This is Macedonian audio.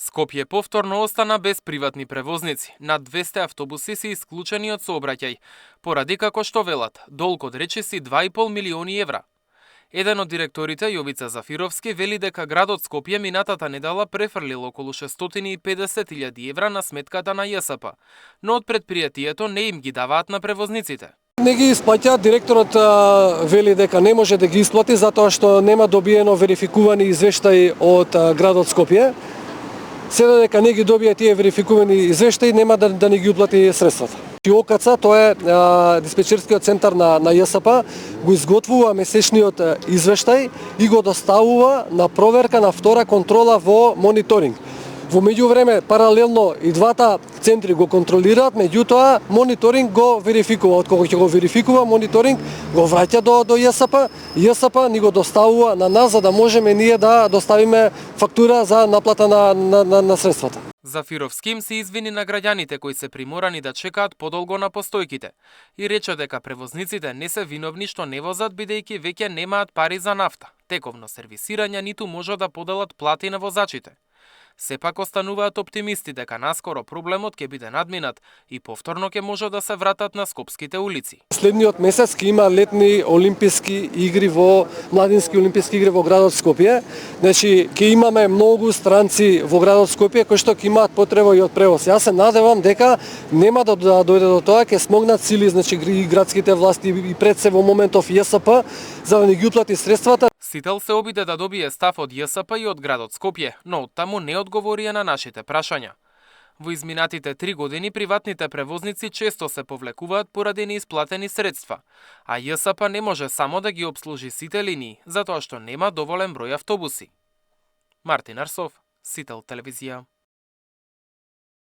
Скопје повторно остана без приватни превозници. Над 200 автобуси се исклучени од сообраќај, поради како што велат, долг од речиси 2,5 милиони евра. Еден од директорите, Јовица Зафировски, вели дека градот Скопје минатата недела префрлил околу 650.000 евра на сметката на ЈСП, но од предпријатието не им ги даваат на превозниците. Не ги исплаќа, директорот вели дека не може да ги исплати затоа што нема добиено верификувани извештаи од градот Скопје. Седа дека не ги добија тие верификувани извештаи, нема да не ги уплати средствата. ОКЦ, тоа е диспечерскиот центар на ЈСП, го изготвува месечниот извештај и го доставува на проверка на втора контрола во мониторинг. Во меѓувреме, паралелно и двата центри го контролираат, меѓутоа мониторинг го верификува. Откога ќе го верификува мониторинг, го враќа до ЈСП, ЈСП ни го доставува на нас за да можеме ние да доставиме фактура за наплата на средствата. Зафировски им се извини на граѓаните кои се приморани да чекаат подолго на постојките и рече дека превозниците не се виновни што не возат бидејќи веќе немаат пари за нафта, тековно сервисирање ниту може да поделат плати на возачите. Сепак остануваат оптимисти дека наскоро проблемот ќе биде надминат и повторно ќе може да се вратат на скопските улици. Следниот месец ќе има летни олимписки игри младински олимписки игри во градот Скопје. Значи ќе имаме многу странци во градот Скопје кои што ќе имаат потреба и од превоз. Јас се надевам дека нема да дојде до тоа, ќе смогнат сили, значи и градските власти и пред се во моментов ЈСП за да не ги уплати средствата. Сител се обиде да добие став од ЈСП и од градот Скопје, но оттаму не одговорија на нашите прашања. Во изминатите 3 години приватните превозници често се повлекуваат поради неисплатени средства, а ЈСП не може само да ги обслужи сите линии, затоа што нема доволен број автобуси. Мартин Арсов, Сител телевизија.